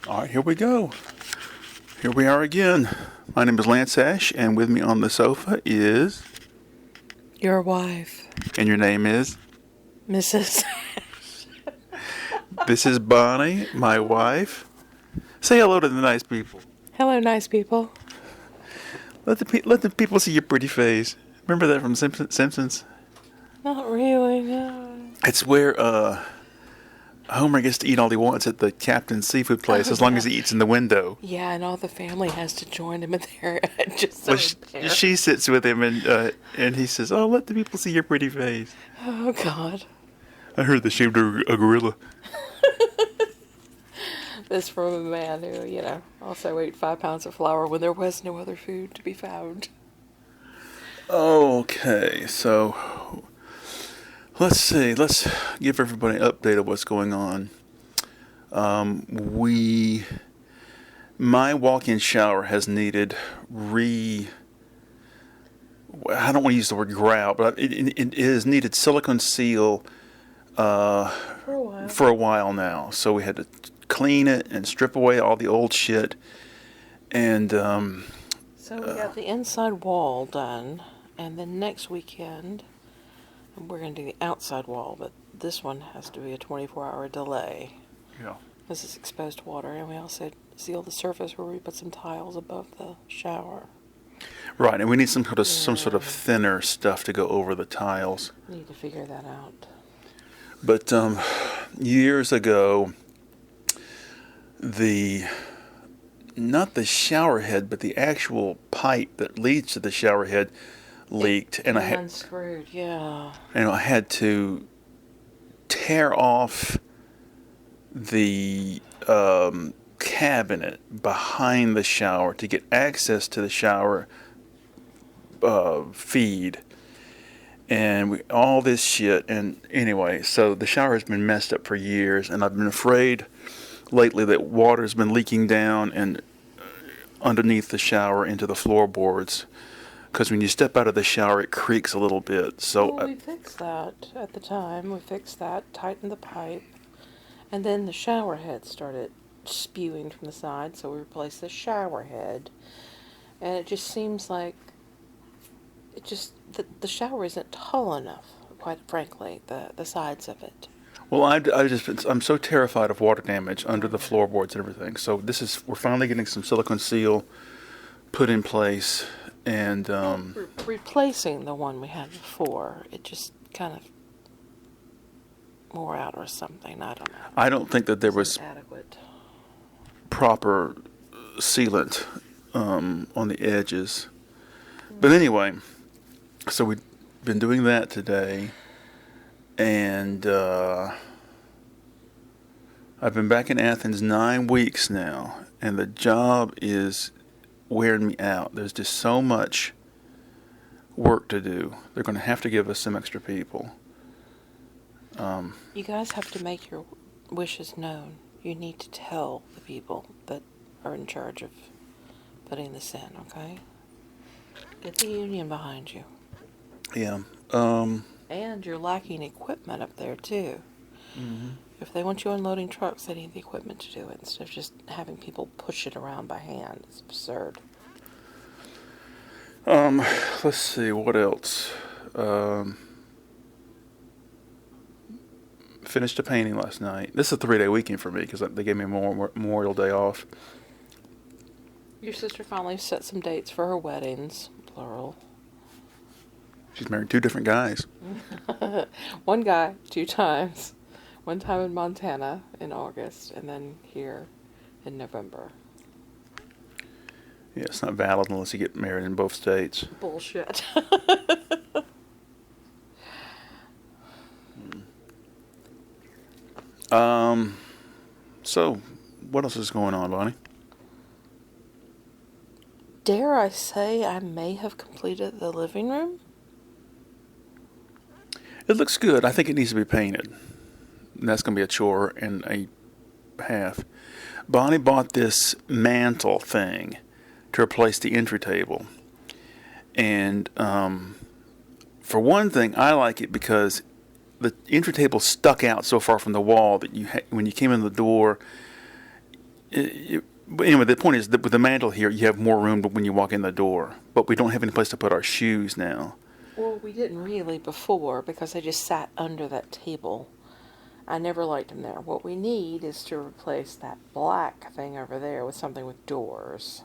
All right, here we go. Here we are again. My name is Lance Ash, and with me on the sofa is... Your wife. And your name is? Mrs. This is Bonnie, my wife. Say hello to the nice people. Hello, nice people. Let the people see your pretty face. Remember that from Simpsons? Not really, no. It's where Homer gets to eat all he wants at the Captain's seafood place, as long as he eats in the window. Yeah, and all the family has to join him in there. She sits with him and he says, "Oh, let the people see your pretty face." Oh, God. I heard they shaved a gorilla. This from a man who, also ate 5 pounds of flour when there was no other food to be found. Okay, so let's see. Let's give everybody an update of what's going on. My walk-in shower has needed I don't want to use the word grout, but it has needed silicone seal for a while now. So we had to clean it and strip away all the old shit. And so we got the inside wall done, and then next weekend we're going to do the outside wall, but this one has to be a 24-hour delay. Yeah. This is exposed water, and we also seal the surface where we put some tiles above the shower. Right, and we need some sort of thinner stuff to go over the tiles. We need to figure that out. But years ago, not the shower head, but the actual pipe that leads to the shower head leaked, and I had unscrewed. Yeah. And I had to tear off the cabinet behind the shower to get access to the shower feed, and all this shit. And anyway, so the shower has been messed up for years, and I've been afraid lately that water's been leaking down and underneath the shower into the floorboards, because when you step out of the shower it creaks a little bit. So we fixed that at the time. We fixed that, tightened the pipe, and then the shower head started spewing from the side, so we replaced the shower head. And it just seems like the shower isn't tall enough, quite frankly, the sides of it. Well, I'm so terrified of water damage under the floorboards and everything. So we're finally getting some silicone seal put in place, and replacing the one we had before. It just kind of wore out or something. I don't know. I don't think that there was adequate proper sealant on the edges. But anyway, so we've been doing that today. And I've been back in Athens 9 weeks now, and the job is wearing me out. There's just so much work to do. They're going to have to give us some extra people. You guys have to make your wishes known. You need to tell the people that are in charge of putting this in, okay? Get the union behind you. Yeah. And you're lacking equipment up there, too. Mm-hmm. If they want you unloading trucks, they need the equipment to do it instead of just having people push it around by hand. It's absurd. Let's see, what else? Finished a painting last night. This is a 3-day weekend for me because they gave me Memorial Day off. Your sister finally set some dates for her weddings, plural. She's married 2 different guys. One guy, 2 times. One time in Montana in August, and then here in November. Yeah, it's not valid unless you get married in both states. Bullshit. So, what else is going on, Bonnie? Dare I say I may have completed the living room? It looks good. I think it needs to be painted. And that's going to be a chore and a half. Bonnie bought this mantle thing to replace the entry table. And for one thing, I like it because the entry table stuck out so far from the wall that when you came in the door, But anyway, the point is that with the mantle here, you have more room when you walk in the door. But we don't have any place to put our shoes now. Well, we didn't really before because they just sat under that table. I never liked them there. What we need is to replace that black thing over there with something with doors.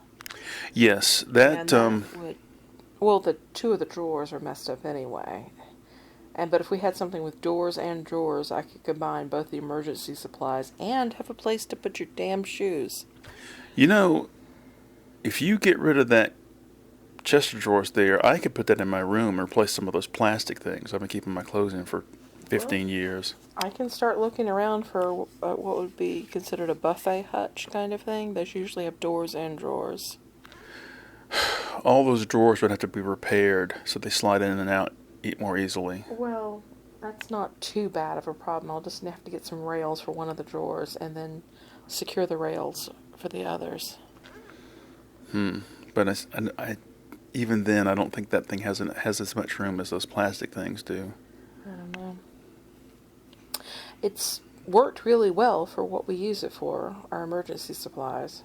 Yes, And that that would, well, the two of the drawers are messed up anyway. But if we had something with doors and drawers, I could combine both the emergency supplies and have a place to put your damn shoes. you know, if you get rid of that chest of drawers there, I could put that in my room and replace some of those plastic things I've been keeping my clothes in for 15 years. I can start looking around for what would be considered a buffet hutch kind of thing. Those usually have doors and drawers. All those drawers would have to be repaired so they slide in and out more easily. Well, that's not too bad of a problem. I'll just have to get some rails for one of the drawers and then secure the rails for the others. But even then, I don't think that thing has as much room as those plastic things do. I don't know. It's worked really well for what we use it for, our emergency supplies.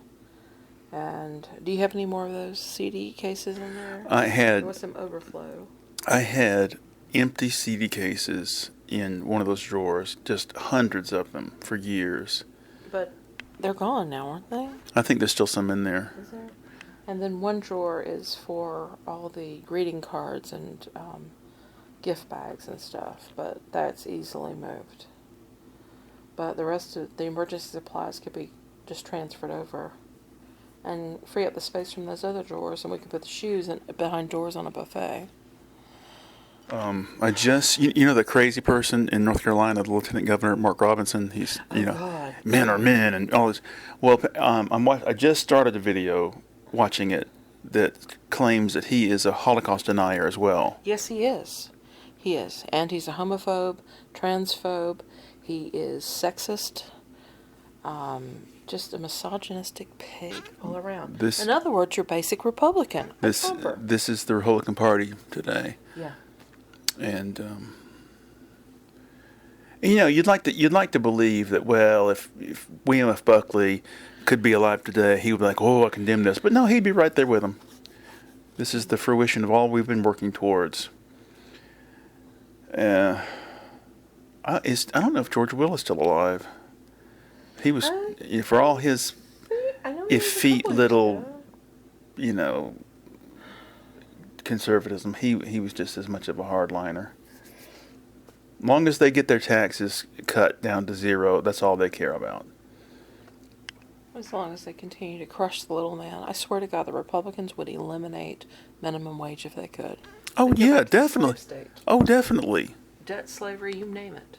And do you have any more of those CD cases in there? There was some overflow. I had empty CD cases in one of those drawers, just hundreds of them for years. But they're gone now, aren't they? I think there's still some in there. Is there? And then one drawer is for all the greeting cards and gift bags and stuff, but that's easily moved. But the rest of the emergency supplies could be just transferred over and free up the space from those other drawers, and we could put the shoes behind doors on a buffet. You know, the crazy person in North Carolina, the Lieutenant Governor Mark Robinson. He's, God. men are men and all this. Well, I just started a video watching it that claims that he is a Holocaust denier as well. Yes, he is. He is. And he's a homophobe, transphobe. He is sexist. Just a misogynistic pig all around. In other words, your basic Republican. This is the Republican Party today. Yeah. And you'd like to believe that, well, if William F. Buckley could be alive today, he would be like, oh, I condemn this. But no, he'd be right there with him. This is the fruition of all we've been working towards. I don't know if George Will is still alive. He was, for all his effete little, conservatism, he was just as much of a hardliner. Long as they get their taxes cut down to zero, that's all they care about. As long as they continue to crush the little man. I swear to God, the Republicans would eliminate minimum wage if they could. Oh, yeah, definitely. Oh, definitely. Debt, slavery, you name it.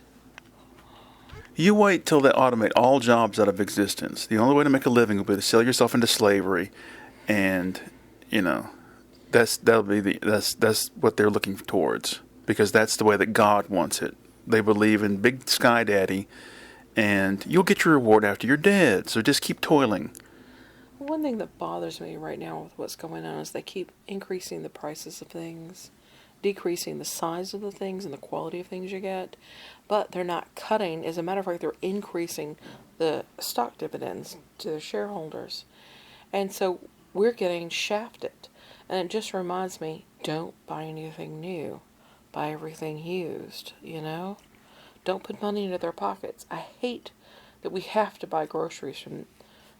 You wait till they automate all jobs out of existence. The only way to make a living will be to sell yourself into slavery, and that's what they're looking towards, because that's the way that God wants it. They believe in Big Sky Daddy, and you'll get your reward after you're dead. So just keep toiling. One thing that bothers me right now with what's going on is they keep increasing the prices of things, decreasing the size of the things and the quality of things you get, but they're not cutting. As a matter of fact, they're increasing the stock dividends to their shareholders. And so we're getting shafted. And it just reminds me, don't buy anything new. Buy everything used, Don't put money into their pockets. I hate that we have to buy groceries from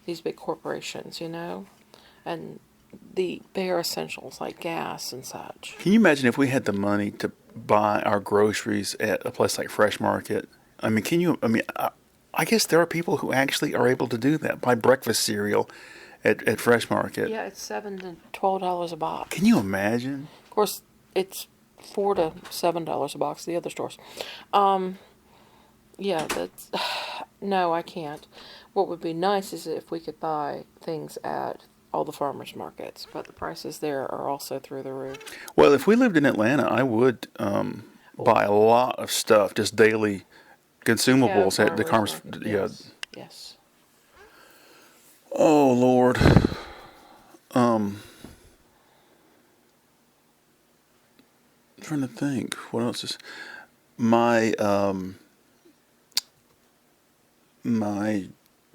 these big corporations, and the bare essentials like gas and such. Can you imagine if we had the money to buy our groceries at a place like Fresh Market? I mean, I guess there are people who actually are able to do that. Buy breakfast cereal at Fresh Market. Yeah, it's $7 to $12 a box. Can you imagine? Of course, it's $4 to $7 a box. The other stores. Yeah, that's no, I can't. What would be nice is if we could buy things at all the farmers markets, but the prices there are also through the roof. Well, if we lived in Atlanta, I would buy a lot of stuff, just daily consumables at the farmers. Yes. Yes. Oh Lord. I'm trying to think. What else is my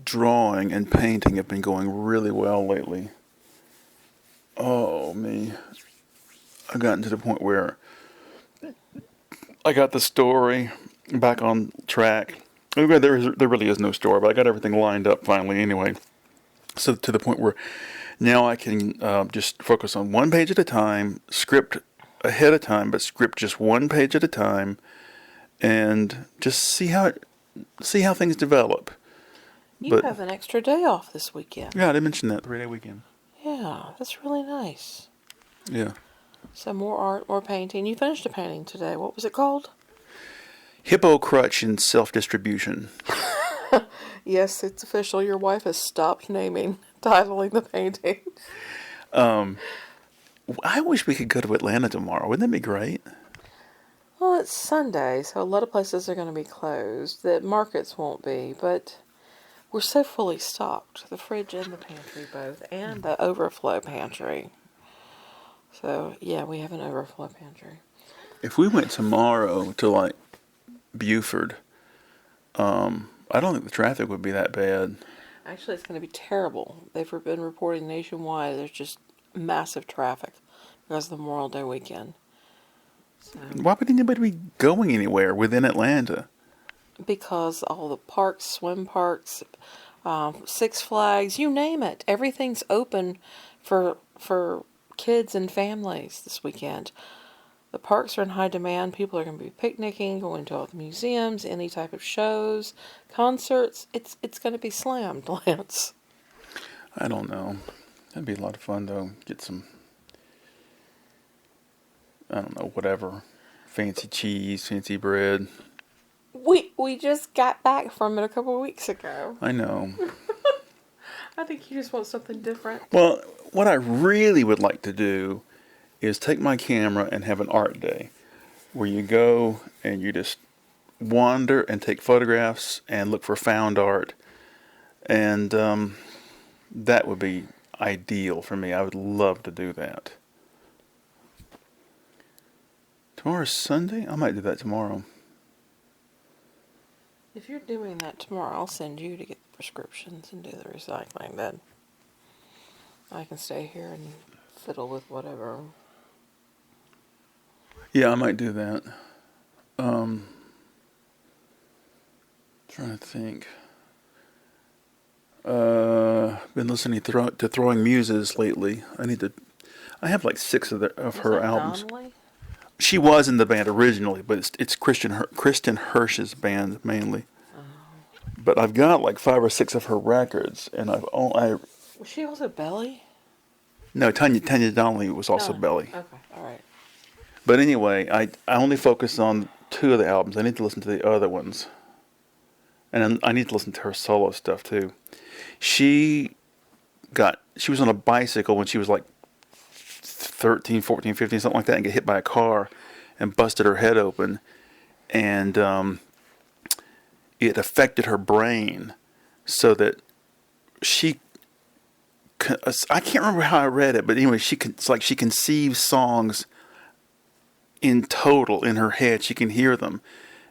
drawing and painting have been going really well lately. Oh, me. I've gotten to the point where I got the story back on track. Okay, there really is no story, but I got everything lined up finally anyway. So to the point where now I can just focus on one page at a time, script ahead of time, but script just one page at a time, and just see how things develop. You But have an extra day off this weekend. yeah, I did mention that 3-day weekend. Yeah, that's really nice. Yeah. So more art, more painting. You finished a painting today. What was it called? Hippo crutch and self-distribution. Yes, it's official. Your wife has stopped titling the painting. I wish we could go to Atlanta tomorrow. Wouldn't that be great? Well, it's Sunday, so a lot of places are going to be closed. The markets won't be, but we're so fully stocked. The fridge and the pantry both, and the overflow pantry. So, yeah, we have an overflow pantry. If we went tomorrow to like Buford, I don't think the traffic would be that bad. Actually, it's going to be terrible. They've been reporting nationwide there's just massive traffic because of the Memorial Day weekend. So, Why would anybody be going anywhere within Atlanta? because all the parks, swim parks, Six Flags, you name it, everything's open for kids and families this weekend. The parks are in high demand. People are going to be picnicking, going to all the museums, any type of shows, concerts. It's going to be slammed, Lance. I don't know. That'd be a lot of fun though. Get some, I don't know, whatever. Fancy cheese, fancy bread. We just got back from it a couple of weeks ago. I know. I think you just want something different. Well, what I really would like to do is take my camera and have an art day where you go and you just wander and take photographs and look for found art. And that would be ideal for me. I would love to do that. Tomorrow's Sunday? I might do that tomorrow. If you're doing that tomorrow, I'll send you to get the prescriptions and do the recycling. Then I can stay here and fiddle with whatever. Yeah, I might do that. Trying to think. Been listening to Throwing Muses lately. I have like 6 of her albums. Donnelly? She was in the band originally, but it's Kristen Hirsch's band mainly. But I've got like 5 or 6 of her records, and Was she also Belly? no, Tanya Donnelly was also Oh, Belly. Okay, all right. But anyway, I only focus on 2 of the albums. I need to listen to the other ones, and I need to listen to her solo stuff too. She was on a bicycle when she was like 13, 14, 15, something like that, and get hit by a car and busted her head open, and it affected her brain so that I can't remember how I read it, but anyway, it's like she conceives songs in total in her head. She can hear them,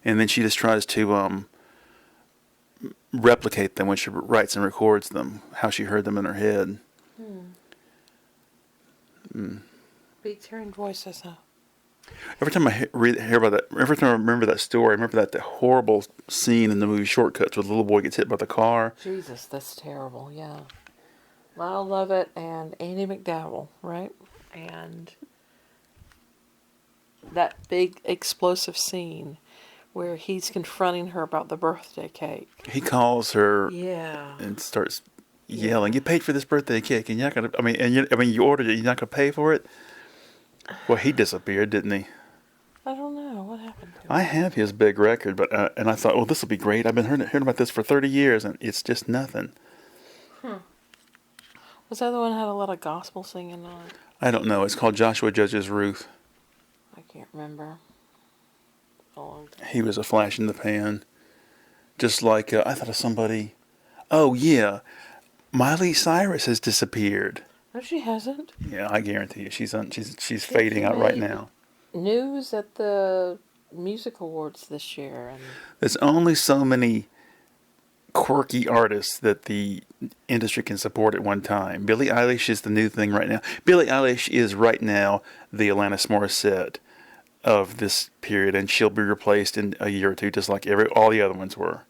and then she just tries to replicate them when she writes and records them, how she heard them in her head. Beats hearing voices, huh? Every time I hear about that, every time I remember that story, I remember that horrible scene in the movie Shortcuts where the little boy gets hit by the car. Jesus, that's terrible, yeah. Lyle Lovett and Andy McDowell, right? And that big explosive scene where he's confronting her about the birthday cake. He calls her Yeah. and starts yelling, "You paid for this birthday cake, and you're not gonna. You ordered it. You're not gonna pay for it." Well, he disappeared, didn't he? I don't know what happened to him. I have his big record, but and I thought, well, this will be great. I've been hearing about this for 30 years, and it's just nothing. Was that the one that had a lot of gospel singing on it? I don't know. It's called Joshua Judges Ruth. I can't remember. A long time. He was a flash in the pan, just like I thought of somebody. Oh yeah, Miley Cyrus has disappeared. No, she hasn't. Yeah, I guarantee you, she's fading out right now. News at the music awards this year, and There's only so many quirky artists that the industry can support at one time. Billie Eilish is the new thing right now. Billie Eilish is right now the Alanis Morissette of this period, and she'll be replaced in a year or two, just like all the other ones were.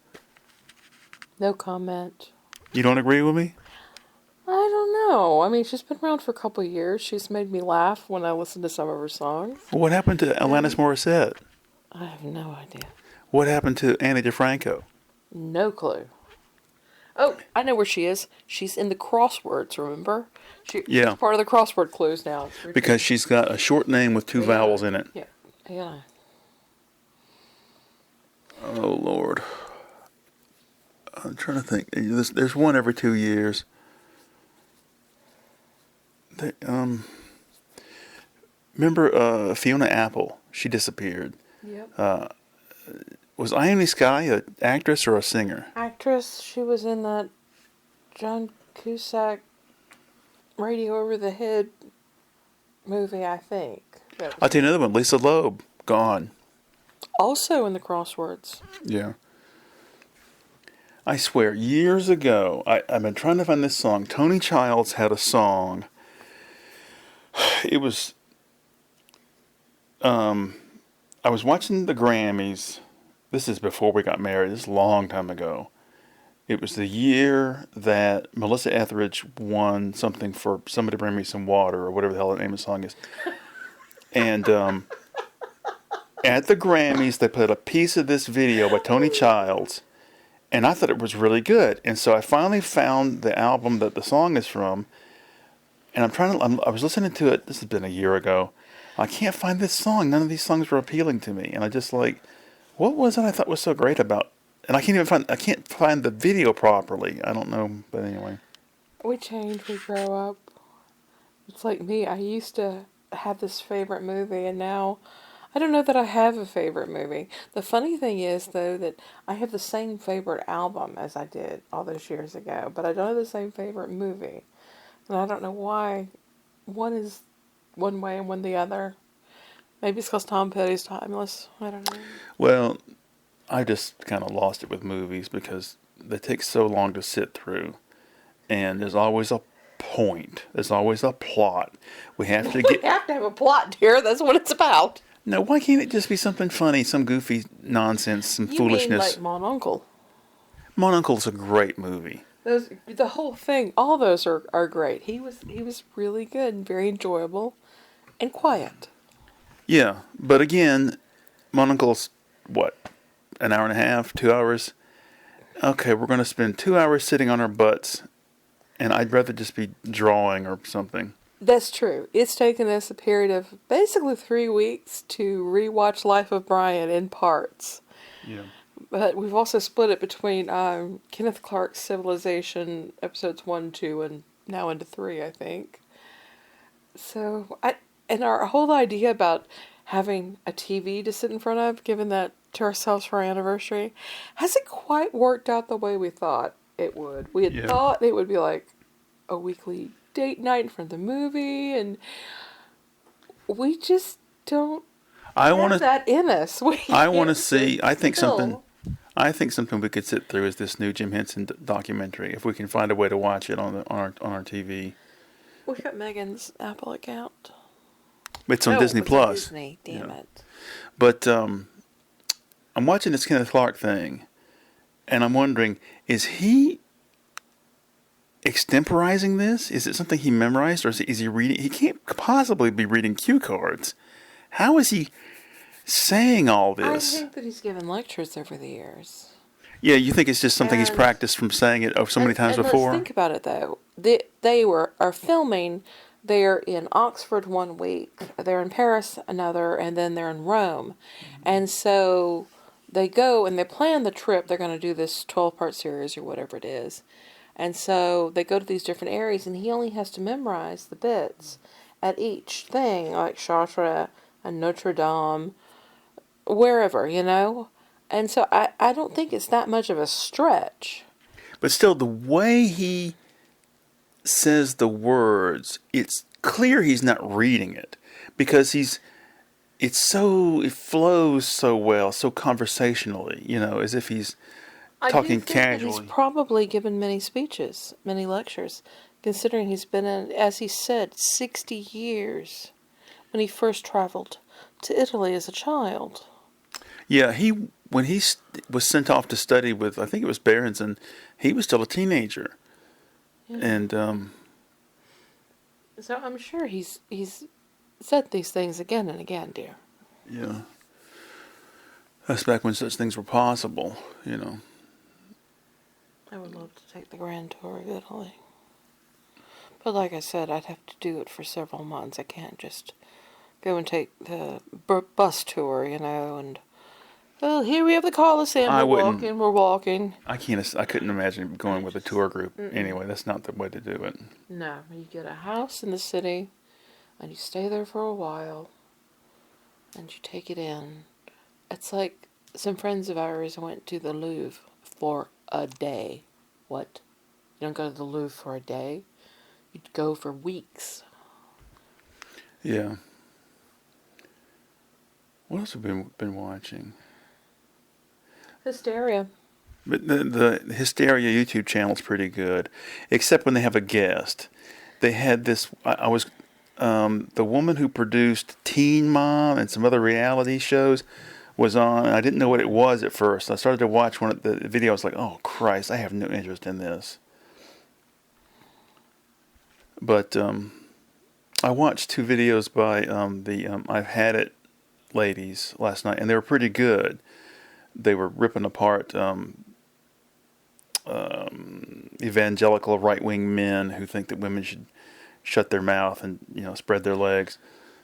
No comment. You don't agree with me? I don't know. I mean, she's been around for a couple of years. She's made me laugh when I listen to some of her songs. What happened to Alanis Morissette? I have no idea. What happened to Annie DeFranco? No clue. Oh, I know where she is. She's in the crosswords, remember? She's part of the crossword clues now. Because she's got a short name with two vowels in it. Yeah. Yeah. Oh, Lord. I'm trying to think. There's one every 2 years. Remember Fiona Apple? She disappeared. Yep. Was Ione Skye an actress or a singer? Actress. She was in that John Cusack Radio Over the Head movie, I think. I'll tell you another one. Lisa Loeb, gone. Also in the crosswords. Yeah. I swear, years ago, I've been trying to find this song. Tony Childs had a song. It was, I was watching the Grammys. This is before we got married. This is a long time ago. It was the year that Melissa Etheridge won something for Somebody Bring Me Some Water, or whatever the hell the name of the song is. And at the Grammys, they put a piece of this video by Tony Childs, and I thought it was really good. And so I finally found the album that the song is from, and I was listening to it. This has been a year ago. I can't find this song. None of these songs were appealing to me, and I just what was it I thought was so great about? And I can't find the video properly. I don't know, but anyway. We change, we grow up. It's like me. I used to have this favorite movie, and now I don't know that I have a favorite movie. The funny thing is, though, that I have the same favorite album as I did all those years ago, but I don't have the same favorite movie. And I don't know why one is one way and one the other. Maybe it's because Tom Petty's timeless. I don't know. Well, I just kind of lost it with movies because they take so long to sit through. And there's always a point. There's always a plot. We have to have a plot, dear. That's what it's about. No, why can't it just be something funny, some goofy nonsense, some foolishness? You mean like Mon Uncle? Mon Uncle's a great movie. The whole thing, all those are great. He was really good and very enjoyable and quiet. Yeah, but again, Mon Uncle's, what, an hour and a half, 2 hours? Okay, we're going to spend 2 hours sitting on our butts, and I'd rather just be drawing or something. That's true. It's taken us a period of basically 3 weeks to rewatch Life of Brian in parts. Yeah. But we've also split it between Kenneth Clark's Civilization episodes 1, 2, and now into 3, I think. So, and our whole idea about having a TV to sit in front of, given that to ourselves for our anniversary, hasn't quite worked out the way we thought it would. We had thought it would be like a weekly date night in front of the movie, and we just don't have that in us. I want to see. I think something we could sit through is this new Jim Henson documentary. If we can find a way to watch it on our TV. We've got Megan's Apple account. It's on Disney Plus. Disney, damn it. But I'm watching this Kenneth Clark thing, and I'm wondering, is he extemporizing this? Is it something he memorized, or is he reading? He can't possibly be reading cue cards. How is he saying all this? I think that he's given lectures over the years. Yeah, you think it's just something he's practiced from saying it so many times before? Let's think about it, though. They are filming. They're in Oxford 1 week, they're in Paris another, and then they're in Rome. And so they go and they plan the trip. They're going to do this 12-part series or whatever it is. And so they go to these different areas, and he only has to memorize the bits at each thing, like Chartres and Notre Dame, wherever, And so I don't think it's that much of a stretch. But still, the way he says the words, it's clear he's not reading it, because it flows so well, so conversationally, as if he's I do talking think that he's casually. probably given many speeches, many lectures, considering he's been in, as he said, 60 years when he first traveled to Italy as a child. Yeah, when was sent off to study with, I think it was Berenson, he was still a teenager, Yeah. and So I'm sure he's said these things again and again, dear. yeah, that's back when such things were possible. I would love to take the grand tour of Italy. But like I said, I'd have to do it for several months. I can't just go and take the bus tour, and, well, here we have the Colosseum. I We're wouldn't. walking, we're walking. I couldn't imagine going with a tour group. Mm-mm. Anyway, that's not the way to do it. No, you get a house in the city, and you stay there for a while, and you take it in. It's like some friends of ours went to the Louvre for a day. What? You don't go to the Louvre for a day? You'd go for weeks. Yeah. What else have we been watching? Hysteria. But the Hysteria YouTube channel is pretty good, except when they have a guest. They had this. I was the woman who produced Teen Mom and some other reality shows was on. And I didn't know what it was at first. I started to watch one of the videos. I was like, "Oh Christ, I have no interest in this." But I watched 2 videos by the I've Had It ladies last night, and they were pretty good. They were ripping apart evangelical right-wing men who think that women should shut their mouth and spread their legs.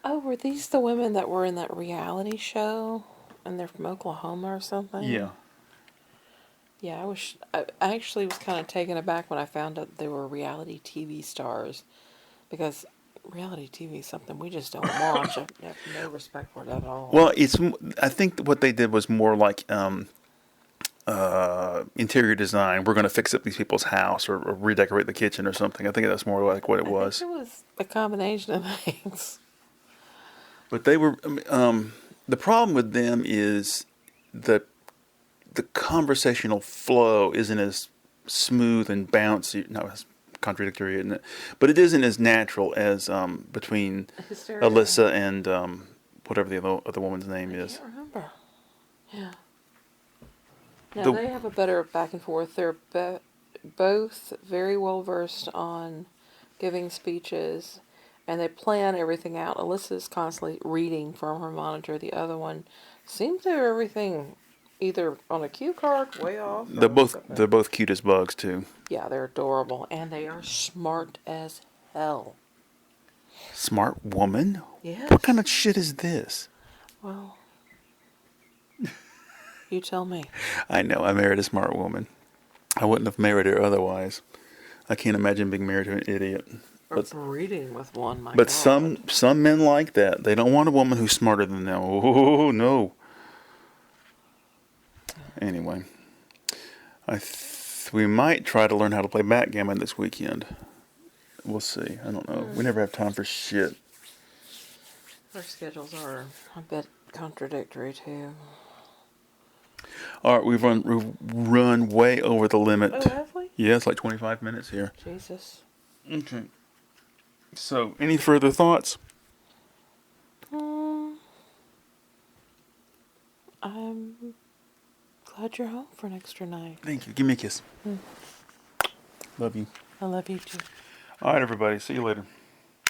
Oh, were these the women that were in that reality show? And they're from Oklahoma or something? Yeah. Yeah, I actually was kind of taken aback when I found out they were reality TV stars. Because reality TV is something we just don't watch. I have no respect for it at all. Well, I think what they did was more like interior design. We're going to fix up these people's house or redecorate the kitchen or something. I think that's more like what it was. I think it was a combination of things. But they were. The problem with them is the conversational flow isn't as smooth and bouncy. No, it's contradictory, isn't it? But it isn't as natural as between Hysteria. Alyssa and whatever the other woman's name is. I can't remember. Yeah. No, they have a better back and forth. They're both very well versed on giving speeches, and they plan everything out. Alyssa's constantly reading from her monitor. The other one seems to have everything either on a cue card, way off. They're both cute as bugs too. Yeah, they're adorable, and they are smart as hell. Smart woman? Yes. What kind of shit is this? Well, you tell me. I know, I married a smart woman. I wouldn't have married her otherwise. I can't imagine being married to an idiot. Or breeding with one, my But God. some men like that. They don't want a woman who's smarter than them. Oh, no. Anyway, we might try to learn how to play backgammon this weekend. We'll see. I don't know. We never have time for shit. Our schedules are a bit contradictory, too. All right, we've run way over the limit. Oh, have we? Yeah, it's like 25 minutes here. Jesus. Okay. So, any further thoughts? I'm glad you're home for an extra night. Thank you. Give me a kiss. Love you. I love you too. All right, everybody. See you later.